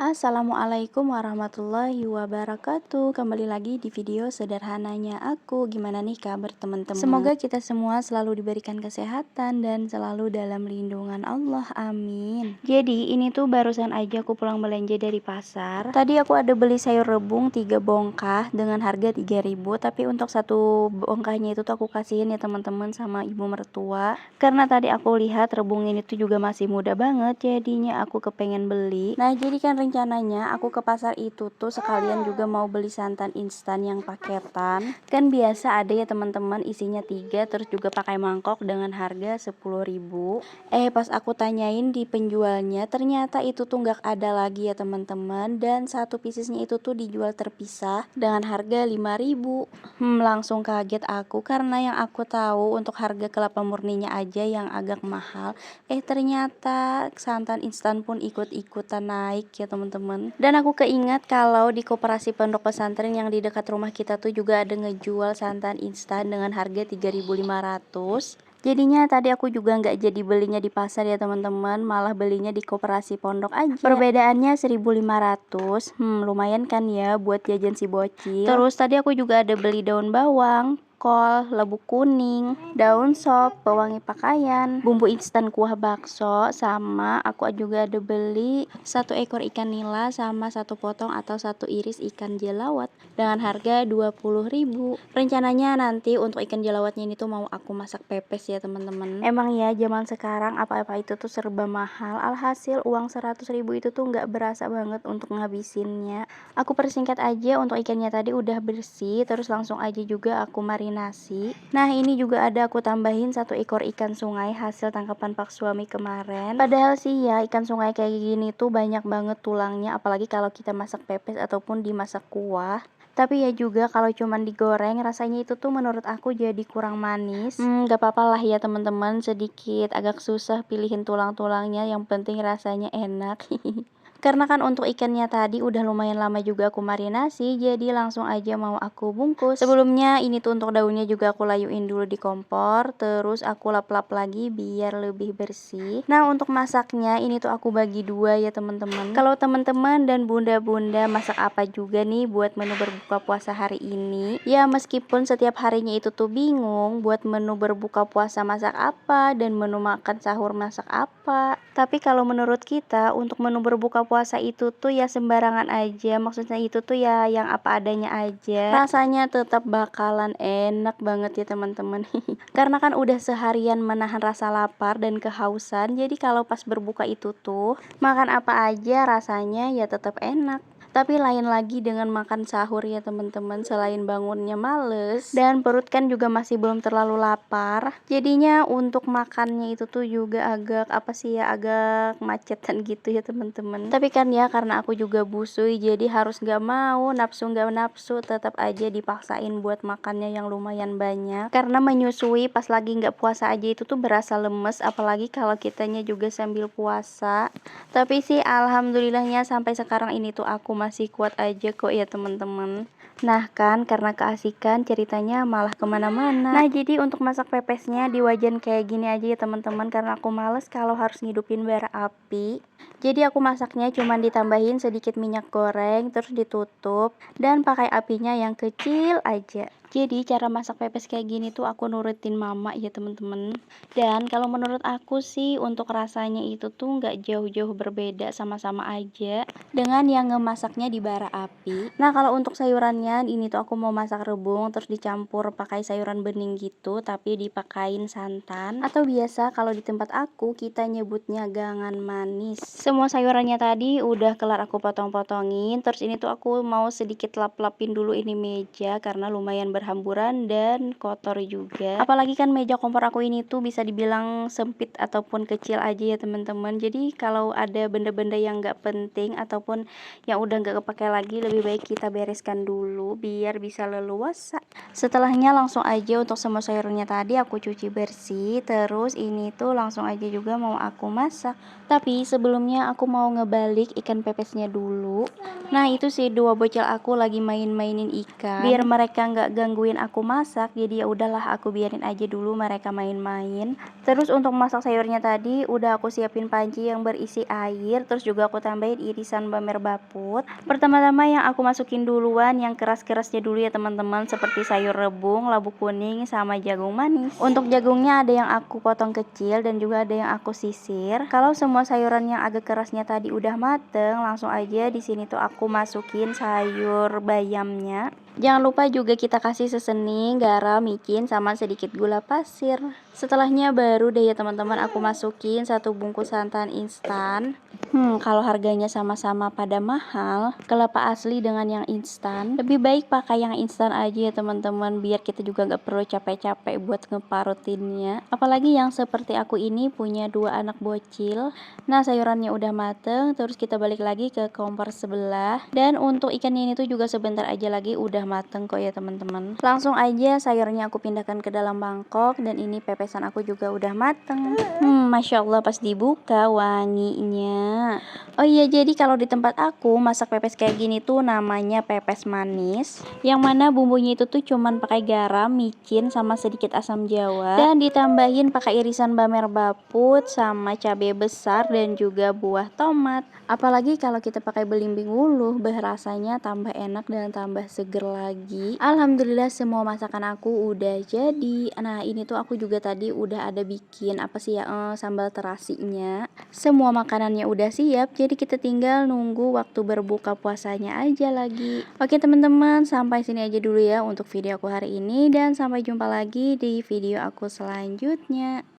Assalamualaikum warahmatullahi wabarakatuh. Kembali lagi di video sederhananya aku. Gimana nih kabar teman-teman? Semoga kita semua selalu diberikan kesehatan dan selalu dalam lindungan Allah, amin. Jadi ini tuh barusan aja aku pulang belanja dari pasar. Tadi aku ada beli sayur rebung 3 bongkah dengan harga 3.000, tapi untuk satu bongkahnya itu tuh aku kasihin ya teman-teman sama ibu mertua. Karena tadi aku lihat rebung ini tuh juga masih muda banget, jadinya aku kepengen beli. Nah, jadi kan rencananya aku ke pasar itu tuh sekalian juga mau beli santan instan yang paketan. Kan biasa ada ya teman-teman isinya 3 terus juga pakai mangkok dengan harga 10.000. Pas aku tanyain di penjualnya ternyata itu tuh nggak ada lagi ya teman-teman, dan satu piecesnya itu tuh dijual terpisah dengan harga 5.000. Langsung kaget aku karena yang aku tahu untuk harga kelapa murninya aja yang agak mahal. Ternyata santan instan pun ikut-ikutan naik ya teman-teman. Dan aku keingat kalau di koperasi pondok pesantren yang di dekat rumah kita tuh juga ada ngejual santan instan dengan harga 3.500. Jadinya tadi aku juga nggak jadi belinya di pasar ya teman-teman, malah belinya di koperasi pondok aja. Perbedaannya 1.500. Lumayan kan ya buat jajan si bocil. Terus tadi aku juga ada beli daun bawang, kol, labu kuning, daun sop, pewangi pakaian, bumbu instan kuah bakso, sama aku juga ada beli 1 ekor ikan nila sama 1 potong atau 1 iris ikan jelawat dengan harga 20.000. Rencananya nanti untuk ikan jelawatnya ini tuh mau aku masak pepes ya teman-teman. Emang ya zaman sekarang apa-apa itu tuh serba mahal, alhasil uang 100.000 itu tuh nggak berasa banget untuk ngabisinnya. Aku persingkat aja, untuk ikannya tadi udah bersih, terus langsung aja juga aku marinasi. Nah, ini juga ada aku tambahin 1 ekor ikan sungai hasil tangkapan pak suami kemarin. Padahal sih ya ikan sungai kayak gini tuh banyak banget tulangnya, apalagi kalau kita masak pepes ataupun dimasak kuah. Tapi ya juga kalau cuman digoreng rasanya itu tuh menurut aku jadi kurang manis. Gak apa-apa lah ya teman-teman, sedikit agak susah pilihin tulang-tulangnya, yang penting rasanya enak. Karena kan untuk ikannya tadi udah lumayan lama juga aku marinasi, jadi langsung aja mau aku bungkus. Sebelumnya ini tuh untuk daunnya juga aku layuin dulu di kompor, terus aku lap-lap lagi biar lebih bersih. Nah, untuk masaknya ini tuh aku bagi 2 ya teman-teman. Kalau teman-teman dan bunda-bunda masak apa juga nih buat menu berbuka puasa hari ini? Ya meskipun setiap harinya itu tuh bingung buat menu berbuka puasa masak apa dan menu makan sahur masak apa. Tapi kalau menurut kita untuk menu berbuka puasa itu tuh ya sembarangan aja, maksudnya itu tuh ya yang apa adanya aja. Rasanya tetap bakalan enak banget ya teman-teman. Karena kan udah seharian menahan rasa lapar dan kehausan, jadi kalau pas berbuka itu tuh makan apa aja rasanya ya tetap enak. Tapi lain lagi dengan makan sahur ya teman-teman, selain bangunnya males dan perut kan juga masih belum terlalu lapar. Jadinya untuk makannya itu tuh juga agak apa sih ya, agak macetan gitu ya teman-teman. Tapi kan ya karena aku juga busui, jadi harus gak mau nafsu gak nafsu tetap aja dipaksain buat makannya yang lumayan banyak. Karena menyusui pas lagi gak puasa aja itu tuh berasa lemes, apalagi kalau kitanya juga sambil puasa. Tapi sih alhamdulillahnya sampai sekarang ini tuh aku masih kuat aja kok ya teman-teman. Nah kan karena keasikan ceritanya malah kemana-mana. Nah jadi untuk masak pepesnya di wajan kayak gini aja ya teman-teman, karena aku males kalau harus ngidupin bara api. Jadi aku masaknya cuman ditambahin sedikit minyak goreng terus ditutup dan pakai apinya yang kecil aja. Jadi cara masak pepes kayak gini tuh aku nurutin mama ya teman-teman. Dan kalau menurut aku sih untuk rasanya itu tuh nggak jauh-jauh berbeda, sama-sama aja dengan yang ngemasaknya di bara api. Nah kalau untuk sayurannya ini tuh aku mau masak rebung terus dicampur pakai sayuran bening gitu, tapi dipakain santan, atau biasa kalau di tempat aku kita nyebutnya gangan manis. Semua sayurannya tadi udah kelar aku potong-potongin, terus ini tuh aku mau sedikit lap-lapin dulu ini meja karena lumayan berhamburan dan kotor juga. Apalagi kan meja kompor aku ini tuh bisa dibilang sempit ataupun kecil aja ya teman-teman. Jadi kalau ada benda-benda yang nggak penting ataupun yang udah nggak kepake lagi, lebih baik kita bereskan dulu biar bisa leluasa. Setelahnya langsung aja untuk semua sayurnya tadi aku cuci bersih, terus ini tuh langsung aja juga mau aku masak. Tapi sebelumnya aku mau ngebalik ikan pepesnya dulu. Nah itu sih 2 bocil aku lagi main-mainin ikan, biar mereka nggak gangguin aku masak, jadi ya udahlah aku biarin aja dulu mereka main-main. Terus untuk masak sayurnya tadi udah aku siapin panci yang berisi air, terus juga aku tambahin irisan bamber baput. Pertama-tama yang aku masukin duluan yang keras-kerasnya dulu ya teman-teman, seperti sayur rebung, labu kuning, sama jagung manis. Untuk jagungnya ada yang aku potong kecil dan juga ada yang aku sisir. Kalau semua sayuran yang agak kerasnya tadi udah mateng, langsung aja di sini tuh aku masukin sayur bayamnya. Jangan lupa juga kita kasih sesening, garam, micin, sama sedikit gula pasir. Setelahnya baru deh ya teman-teman aku masukin 1 bungkus santan instan. Kalau harganya sama-sama pada mahal, kelapa asli dengan yang instan, lebih baik pakai yang instan aja ya teman-teman, biar kita juga nggak perlu capek-capek buat ngeparutinnya. Apalagi yang seperti aku ini punya 2 anak bocil. Nah, sayurannya udah mateng, terus kita balik lagi ke kompor sebelah. Dan untuk ikannya ini tuh juga sebentar aja lagi udah mateng kok ya teman-teman. Langsung aja sayurnya aku pindahkan ke dalam mangkok, dan ini pepesan aku juga udah mateng. Masya Allah pas dibuka wanginya. Oh iya, jadi kalau di tempat aku masak pepes kayak gini tuh namanya pepes manis, yang mana bumbunya itu tuh cuman pakai garam, micin, sama sedikit asam jawa, dan ditambahin pakai irisan bamber baput sama cabai besar dan juga buah tomat. Apalagi kalau kita pakai belimbing wuluh, rasanya tambah enak dan tambah seger lagi. Alhamdulillah semua masakan aku udah jadi. Nah, ini tuh aku juga tadi udah ada bikin apa sih ya, sambal terasinya. Semua makanannya udah siap, jadi kita tinggal nunggu waktu berbuka puasanya aja lagi. Oke teman-teman, sampai sini aja dulu ya untuk video aku hari ini, dan sampai jumpa lagi di video aku selanjutnya.